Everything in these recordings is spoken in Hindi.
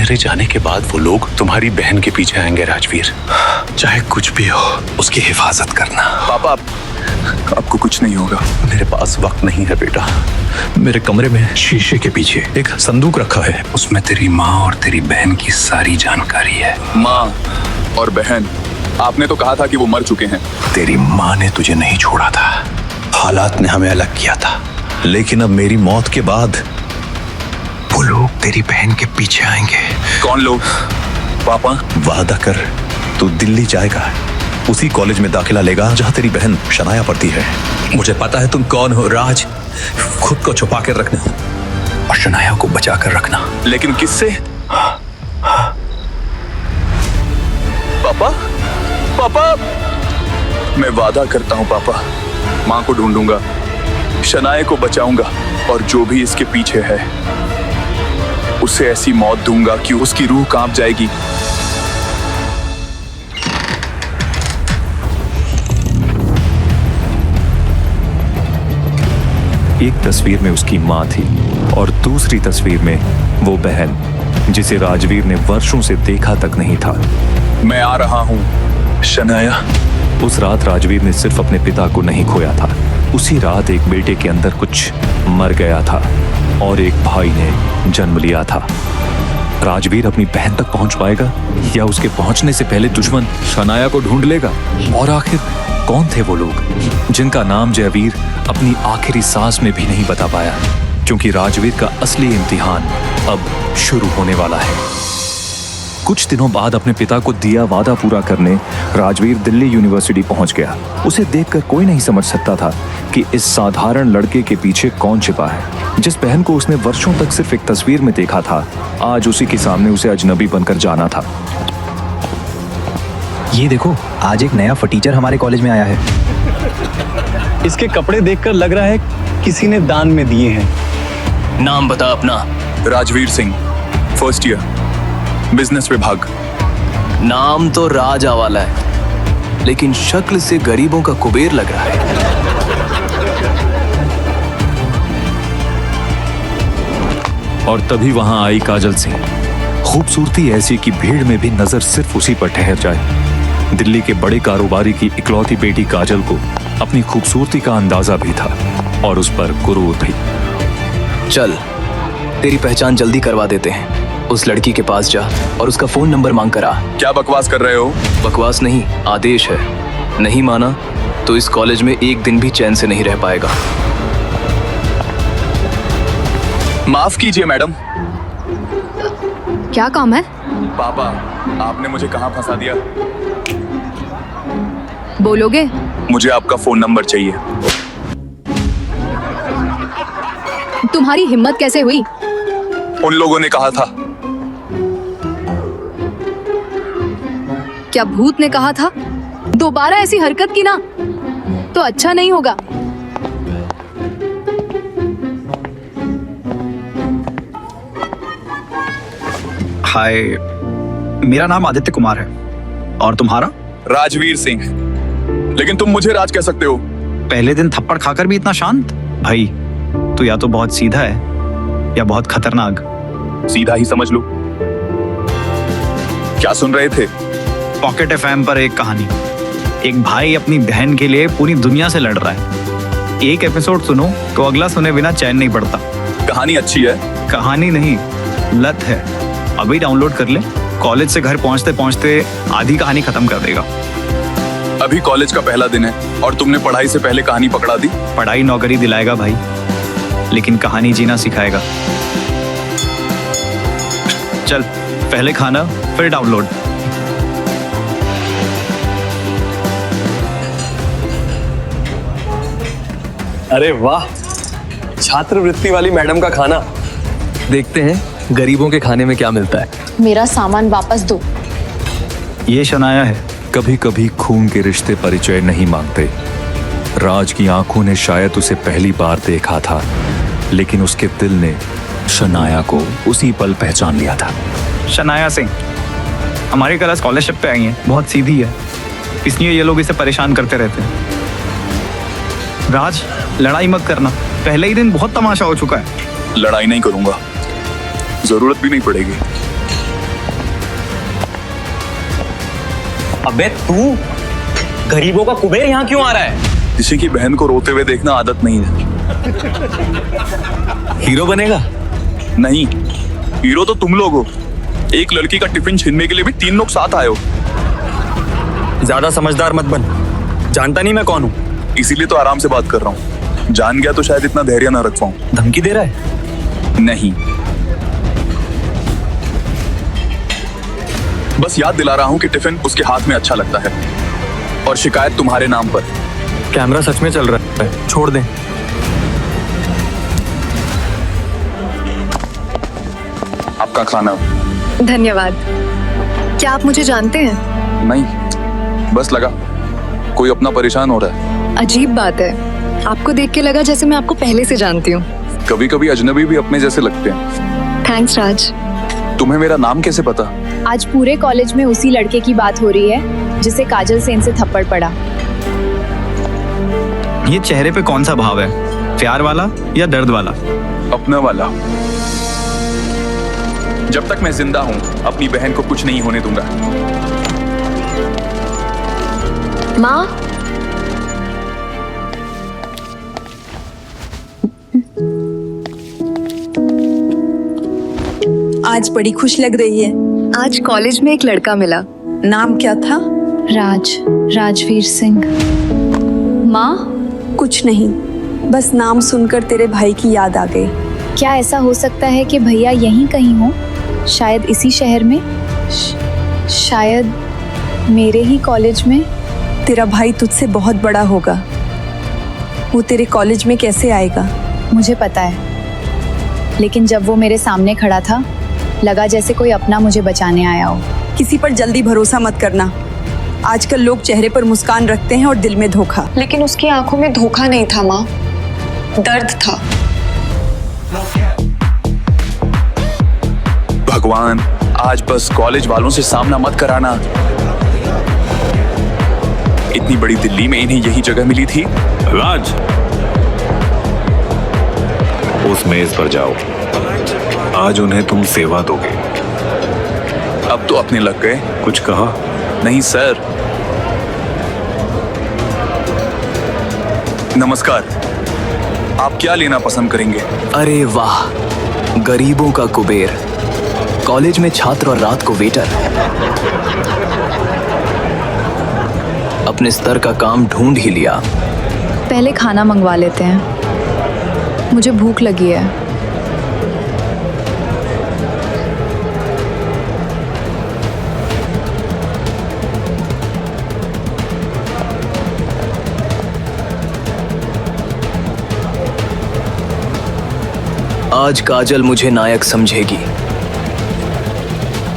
मेरे जाने के बाद वो लोग तुम्हारी बहन के पीछे आएंगे राजवीर। चाहे कुछ भी हो, उसकी हिफाजत करना। पापा, आपको कुछ नहीं होगा। मेरे पास वक्त नहीं है बेटा। मेरे कमरे में शीशे के पीछे एक संदूक रखा है, उसमें तेरी माँ और तेरी बहन की सारी जानकारी है। माँ और बहन, आपने तो कहा था कि वो मर चुके हैं। तेरी माँ ने तुझे नहीं छोड़ा था, हालात ने हमें अलग किया था, लेकिन अब मेरी मौत के बाद वो लोग तेरी बहन के पीछे आएंगे। कौन लोग? पापा, वादा कर, तू दिल्ली जाएगा, उसी कॉलेज में दाखिला लेगा जहां तेरी बहन शनाया पढ़ती है। मुझे पता है तुम कौन हो राज, खुद को छुपा कर रखना और शनाया को बचा कर रखना। लेकिन किससे? पापा, पापा, मैं वादा करता हूँ पापा, माँ को ढूंढूंगा, शनाया को बचाऊंगा और जो भी इसके पीछे है उसे ऐसी मौत दूंगा कि उसकी रूह कांप जाएगी। एक तस्वीर में उसकी माँ थी और दूसरी तस्वीर में वो बहन जिसे राजवीर ने वर्षों से देखा तक नहीं था। मैं आ रहा हूँ शनाया। उस रात राजवीर ने सिर्फ अपने पिता को नहीं खोया था, उसी रात एक बेटे के अंदर कुछ मर गया था और एक भाई ने जन्म लिया था। राजवीर अपनी बहन तक पहुंच पाएगा या उसके पहुंचने से पहले दुश्मन शनाया को ढूंढ लेगा? और आखिर कौन थे वो लोग जिनका नाम जयवीर अपनी आखिरी सांस में भी नहीं बता पाया? क्योंकि राजवीर का असली इम्तिहान अब शुरू होने वाला है। कुछ दिनों बाद अपने पिता को दिया वादा पूरा करने राजवीर दिल्ली यूनिवर्सिटी पहुंच गया। उसे देखकर कोई नहीं समझ सकता था कि इस साधारण लड़के के पीछे कौन छिपा है। जिस बहन को उसने वर्षों तक सिर्फ एक तस्वीर में देखा था, आज उसी के सामने उसे अजनबी बनकर जाना था। ये देखो, आज एक नया फटीचर हमारे कॉलेज में आया है। इसके कपड़े देखकर लग रहा है किसी ने दान में दिए हैं। नाम बता अपना। Rajveer Singh, first year, business विभाग। नाम तो राजा वाला है, लेकिन शक्ल से गरीबों का कुबेर लग रहा है। और तभी वहां आई काजल सिंह। खूबसूरती ऐसी कि भीड़ में भी नजर सिर्फ उसी पर ठहर जाए। दिल्ली के बड़े कारोबारी की इकलौती बेटी काजल को अपनी खूबसूरती का अंदाजा भी था और उस पर गुरूर भी। चल, तेरी पहचान जल्दी करवा देते हैं। उस लड़की के पास जा और उसका फोन नंबर मांग कर आ। क्या बकवास कर रहे हो? बकवास नहीं, आदेश है। नहीं माना तो इस कॉलेज में एक दिन भी चैन से नहीं रह पाएगा। माफ कीजिए मैडम। क्या काम है? पापा, आपने मुझे कहाँ फंसा दिया? बोलोगे? मुझे आपका फोन नंबर चाहिए। तुम्हारी हिम्मत कैसे हुई? उन लोगों ने कहा था। क्या भूत ने कहा था? दोबारा ऐसी हरकत की ना तो अच्छा नहीं होगा। हाय, मेरा नाम आदित्य कुमार है। और तुम्हारा? राजवीर सिंह। लेकिन तुम मुझे राज कह सकते हो। पहले दिन थप्पड़ खाकर भी इतना शांत? भाई, तू या तो बहुत सीधा है या बहुत खतरनाक। सीधा ही समझ लो। क्या सुन रहे थे? पॉकेट एफएम पर एक कहानी। एक भाई अपनी बहन के लिए पूरी दुनिया से लड़ रहा है। एक एपिसोड सुनो तो अगला सुने बिना चैन नहीं पड़ता। कहानी अच्छी है। कहानी नहीं, लत है। अभी डाउनलोड कर ले, कॉलेज से घर पहुंचते पहुंचते आधी कहानी खत्म कर देगा। अभी कॉलेज का पहला दिन है और तुमने पढ़ाई से पहले कहानी पकड़ा दी। पढ़ाई नौकरी दिलाएगा भाई, लेकिन कहानी जीना सिखाएगा। चल, पहले खाना फिर डाउनलोड। अरे वाह, छात्रवृत्ति वाली मैडम का खाना। देखते हैं गरीबों के खाने में क्या मिलता है। मेरा सामान वापस दो। ये शनाया है। कभी कभी खून के रिश्ते परिचय नहीं मांगते। राज की आंखों ने शायद उसे पहली बार देखा था, लेकिन उसके दिल ने शनाया को उसी पल पहचान लिया था। शनाया सिंह हमारी क्लास स्कॉलरशिप पे आई है। बहुत सीधी है, इसलिए ये लोग इसे परेशान करते रहते हैं। राज, लड़ाई मत करना, पहले ही दिन बहुत तमाशा हो चुका है। लड़ाई नहीं करूंगा, जरूरत भी नहीं पड़ेगी। अबे तू गरीबों का कुबेर यहाँ क्यों आ रहा है? किसी की बहन को रोते हुए देखना आदत नहीं है। हीरो बनेगा? नहीं, हीरो तो तुम लोग हो। एक लड़की का टिफिन छीनने के लिए भी 3 लोग साथ आए हो। ज्यादा समझदार मत बन, जानता नहीं मैं कौन हूँ। इसीलिए तो आराम से बात कर रहा हूँ। जान गया तो शायद इतना धैर्य ना रख पाऊं। धमकी दे रहा है? नहीं, बस याद दिला रहा हूँ कि टिफिन उसके हाथ में अच्छा लगता है और शिकायत तुम्हारे नाम पर। कैमरा सच में चल रहा है, छोड़ दें। आपका खाना। धन्यवाद। क्या आप मुझे जानते हैं? नहीं, बस लगा कोई अपना परेशान हो रहा है। अजीब बात है, आपको देख के लगा जैसे मैं आपको पहले से जानती हूँ। कभी कभी अजनबी भी अपने जैसे लगते हैं। थैंक्स राज। तुम्हें मेरा नाम कैसे पता? आज पूरे कॉलेज में उसी लड़के की बात हो रही है जिसे काजल सेन से थप्पड़ पड़ा। ये चेहरे पे कौन सा भाव है, प्यार वाला या दर्द वाला? अपना वाला। जब तक मैं जिंदा हूँ अपनी बहन को कुछ नहीं होने दूंगा। माँ, आज बड़ी खुश लग रही है। आज कॉलेज में एक लड़का मिला। नाम क्या था? राजवीर सिंह। माँ, कुछ नहीं, बस नाम सुनकर तेरे भाई की याद आ गई। क्या ऐसा हो सकता है कि भैया यहीं कहीं हो? शायद इसी शहर में, शायद मेरे ही कॉलेज में। तेरा भाई तुझसे बहुत बड़ा होगा, वो तेरे कॉलेज में कैसे आएगा? मुझे पता है, लेकिन जब वो मेरे सामने खड़ा था लगा जैसे कोई अपना मुझे बचाने आया हो। किसी पर जल्दी भरोसा मत करना। आजकल लोग चेहरे पर मुस्कान रखते हैं और दिल में धोखा। लेकिन उसकी आंखों में धोखा नहीं था माँ, दर्द था। भगवान, आज बस कॉलेज वालों से सामना मत कराना। इतनी बड़ी दिल्ली में इन्हें यही जगह मिली थी। राज, उस मेज पर जाओ। आज उन्हें तुम सेवा दोगे। अब तो अपने लग गए। कुछ कहा? नहीं सर। नमस्कार, आप क्या लेना पसंद करेंगे? अरे वाह, गरीबों का कुबेर, कॉलेज में छात्र और रात को वेटर। अपने स्तर का काम ढूंढ ही लिया। पहले खाना मंगवा लेते हैं, मुझे भूख लगी है। आज काजल मुझे नायक समझेगी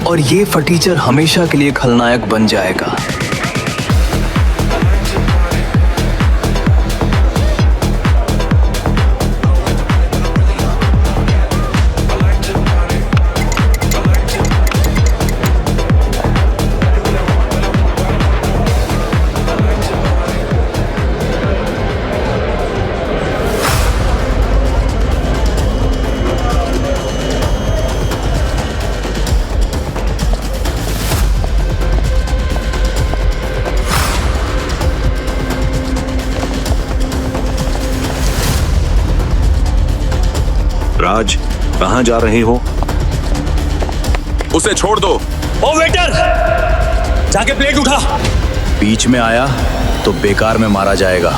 और ये फटीचर हमेशा के लिए खलनायक बन जाएगा। राज, कहां जा रहे हो? उसे छोड़ दो। ओ वेटर, जाके प्लेट उठा। बीच में आया तो बेकार में मारा जाएगा।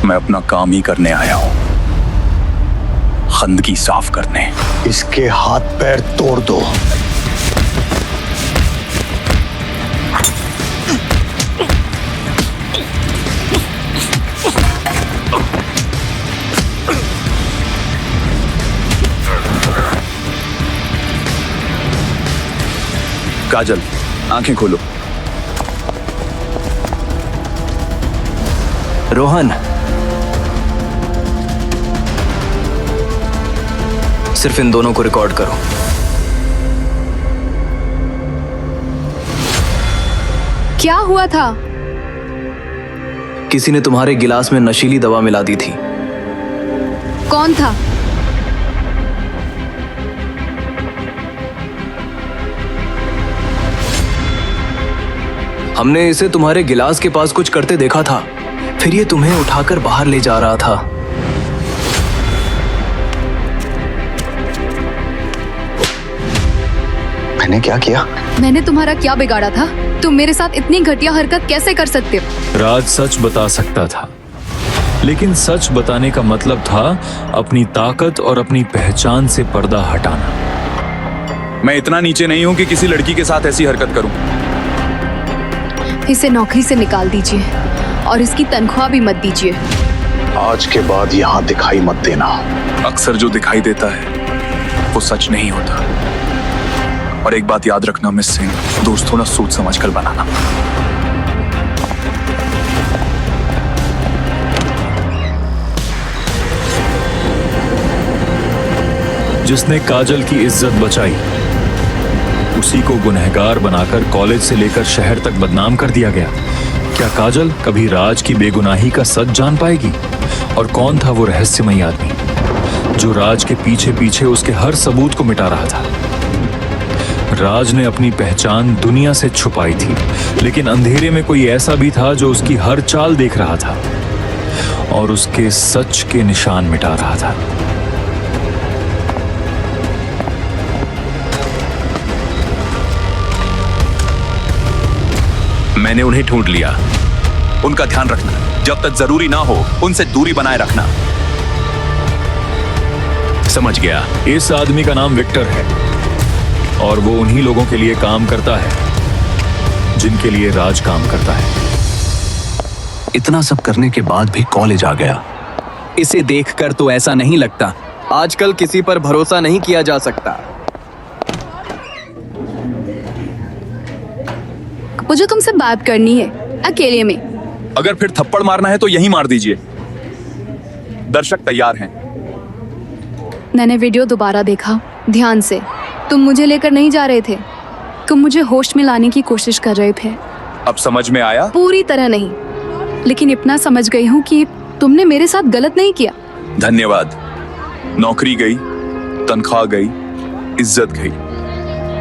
मैं अपना काम ही करने आया हूं, गंदगी साफ करने। इसके हाथ पैर तोड़ दो। काजल, आंखें खोलो। रोहन, सिर्फ इन दोनों को रिकॉर्ड करो। क्या हुआ था? किसी ने तुम्हारे गिलास में नशीली दवा मिला दी थी। कौन था? हमने इसे तुम्हारे गिलास के पास कुछ करते देखा था, फिर ये तुम्हें उठाकर बाहर ले जा रहा था। मैंने क्या किया? मैंने तुम्हारा क्या बिगाड़ा था? तुम मेरे साथ इतनी घटिया हरकत कैसे कर सकते हो? राज सच बता सकता था, लेकिन सच बताने का मतलब था अपनी ताकत और अपनी पहचान से पर्दा हटाना। मैं इतना नीचे नहीं हूं कि किसी लड़की के साथ ऐसी हरकत करूं। इसे नौकरी से निकाल दीजिए और इसकी तनख्वाह भी मत दीजिए। आज के बाद यहाँ दिखाई मत देना। अक्सर जो दिखाई देता है वो सच नहीं होता। और एक बात याद रखना मिस सिंह, दोस्त थोड़ा सोच समझ कर बनाना। जिसने काजल की इज्जत बचाई, उसी को गुनहगार बनाकर कॉलेज से लेकर शहर तक बदनाम कर दिया गया। क्या काजल कभी राज की बेगुनाही का सच जान पाएगी? और कौन था वो रहस्यमयी आदमी जो राज के पीछे पीछे उसके हर सबूत को मिटा रहा था? राज ने अपनी पहचान दुनिया से छुपाई थी, लेकिन अंधेरे में कोई ऐसा भी था जो उसकी हर चाल देख रहा था और उसके सच के निशान मिटा रहा था। मैंने उन्हें ढूंढ लिया। उनका ध्यान रखना, जब तक जरूरी ना हो उनसे दूरी बनाए रखना। समझ गया। इस आदमी का नाम विक्टर है और वो उन्हीं लोगों के लिए काम करता है जिनके लिए राज काम करता है। इतना सब करने के बाद भी कॉलेज आ गया। इसे देखकर तो ऐसा नहीं लगता। आजकल किसी पर भरोसा नहीं किया जा सकता। मुझे तुमसे बात करनी है, अकेले में। अगर फिर थप्पड़ मारना है तो यहीं मार दीजिए। दर्शक तैयार हैं। मैंने वीडियो दोबारा देखा ध्यान से। तुम मुझे लेकर नहीं जा रहे थे, तुम मुझे होश में लाने की कोशिश कर रहे थे। अब समझ में आया? पूरी तरह नहीं, लेकिन इतना समझ गई हूँ कि तुमने मेरे साथ गलत नहीं किया। धन्यवाद। नौकरी गई, तनख्वाह गई, इज्जत गई,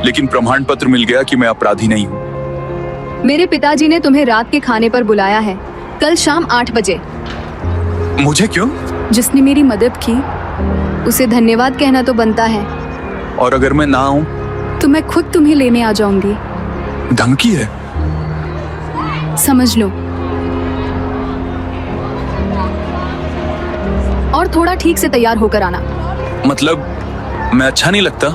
लेकिन प्रमाण पत्र मिल गया कि मैं अपराधी नहीं हूँ। मेरे पिताजी ने तुम्हें रात के खाने पर बुलाया है, कल शाम 8 बजे। मुझे क्यों? जिसने मेरी मदद की उसे धन्यवाद कहना तो बनता है। और अगर मैं ना आऊं तो मैं खुद तुम्हें लेने आ जाऊंगी। धमकी है? समझ लो। और थोड़ा ठीक से तैयार होकर आना। मतलब मैं अच्छा नहीं लगता?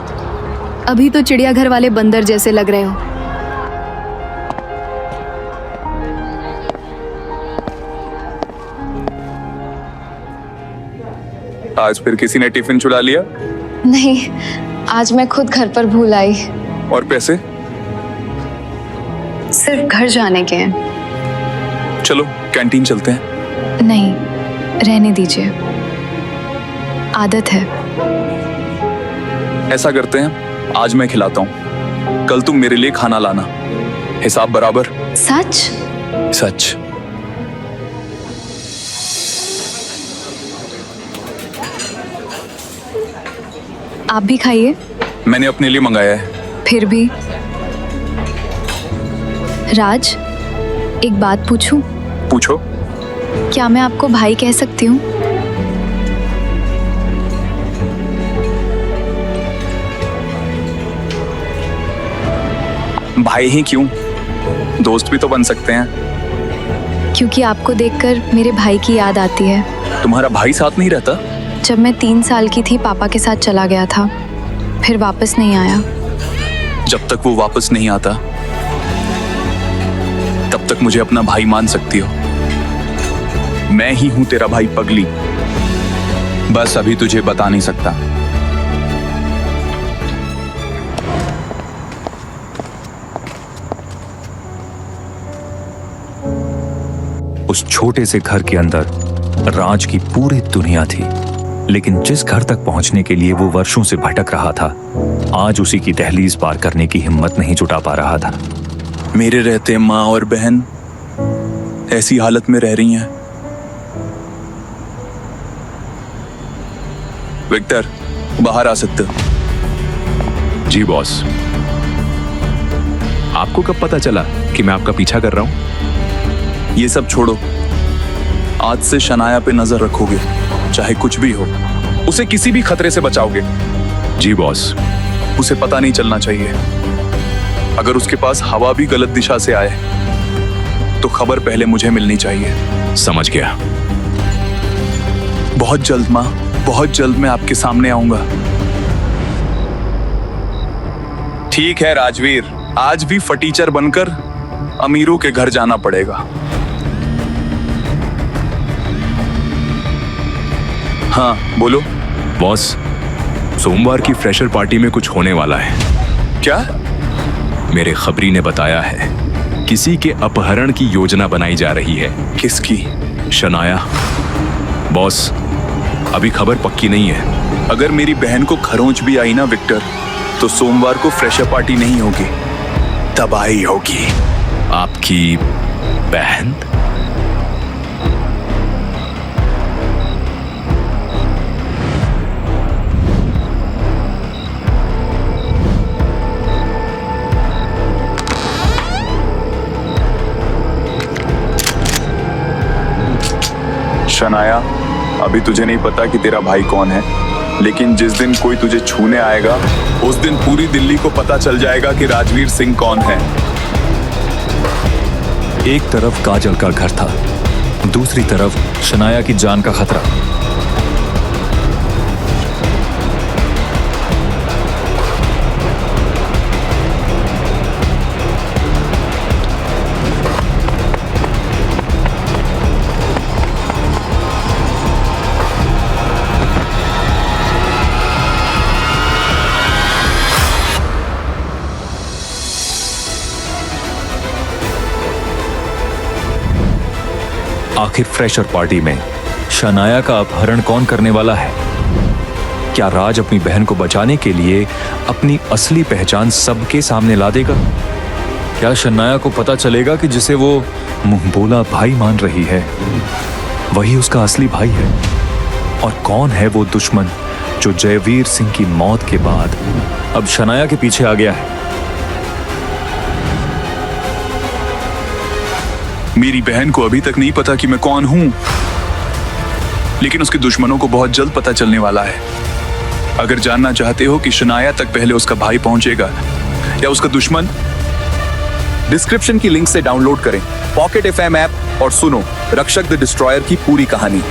अभी तो चिड़ियाघर वाले बंदर जैसे लग रहे हो। आज फिर किसी ने टिफिन चुरा लिया? नहीं, आज मैं खुद घर पर भूल आई। और पैसे? सिर्फ घर जाने के हैं। चलो कैंटीन चलते हैं। नहीं, रहने दीजिए, आदत है। ऐसा करते हैं, आज मैं खिलाता हूँ, कल तुम मेरे लिए खाना लाना। हिसाब बराबर? सच? सच। आप भी खाइए। मैंने अपने लिए मंगाया है। फिर भी। राज, एक बात पूछूं? पूछो। क्या मैं आपको भाई कह सकती हूँ? भाई ही क्यों, दोस्त भी तो बन सकते हैं। क्योंकि आपको देखकर मेरे भाई की याद आती है। तुम्हारा भाई साथ नहीं रहता? जब मैं 3 साल की थी पापा के साथ चला गया था, फिर वापस नहीं आया। जब तक वो वापस नहीं आता तब तक मुझे अपना भाई मान सकती हो। मैं ही हूं तेरा भाई पगली, बस अभी तुझे बता नहीं सकता। उस छोटे से घर के अंदर राज की पूरी दुनिया थी, लेकिन जिस घर तक पहुंचने के लिए वो वर्षों से भटक रहा था, आज उसी की दहलीज पार करने की हिम्मत नहीं जुटा पा रहा था। मेरे रहते माँ और बहन ऐसी हालत में रह रही हैं। विक्टर, बाहर आ सकते हो? जी बॉस। आपको कब पता चला कि मैं आपका पीछा कर रहा हूं? ये सब छोड़ो, आज से शनाया पे नजर रखोगे, चाहे कुछ भी हो। उसे किसी भी खतरे से बचाओगे। जी बॉस। उसे पता नहीं चलना चाहिए। अगर उसके पास हवा भी गलत दिशा से आए तो खबर पहले मुझे मिलनी चाहिए। समझ गया। बहुत जल्द माँ, बहुत जल्द मैं आपके सामने आऊंगा। ठीक है राजवीर, आज भी फटीचर बनकर अमीरों के घर जाना पड़ेगा। हाँ बोलो। बॉस, सोमवार की फ्रेशर पार्टी में कुछ होने वाला है। क्या? मेरे खबरी ने बताया है किसी के अपहरण की योजना बनाई जा रही है। किसकी? शनाया। बॉस, अभी खबर पक्की नहीं है। अगर मेरी बहन को खरोंच भी आई ना विक्टर, तो सोमवार को फ्रेशर पार्टी नहीं होगी, तबाही होगी। आपकी बहन? शनाया, अभी तुझे नहीं पता कि तेरा भाई कौन है, लेकिन जिस दिन कोई तुझे छूने आएगा उस दिन पूरी दिल्ली को पता चल जाएगा कि राजवीर सिंह कौन है। एक तरफ काजल का घर था, दूसरी तरफ शनाया की जान का खतरा। आखिर फ्रेशर पार्टी में शनाया का अपहरण कौन करने वाला है? क्या राज अपनी बहन को बचाने के लिए अपनी असली पहचान सबके सामने ला देगा? क्या शनाया को पता चलेगा कि जिसे वो मुंह बोला भाई मान रही है वही उसका असली भाई है? और कौन है वो दुश्मन जो जयवीर सिंह की मौत के बाद अब शनाया के पीछे आ गया है? मेरी बहन को अभी तक नहीं पता कि मैं कौन हूं, लेकिन उसके दुश्मनों को बहुत जल्द पता चलने वाला है। अगर जानना चाहते हो कि शनाया तक पहले उसका भाई पहुंचेगा या उसका दुश्मन, डिस्क्रिप्शन की लिंक से डाउनलोड करें पॉकेट FM ऐप और सुनो रक्षक द डिस्ट्रॉयर की पूरी कहानी।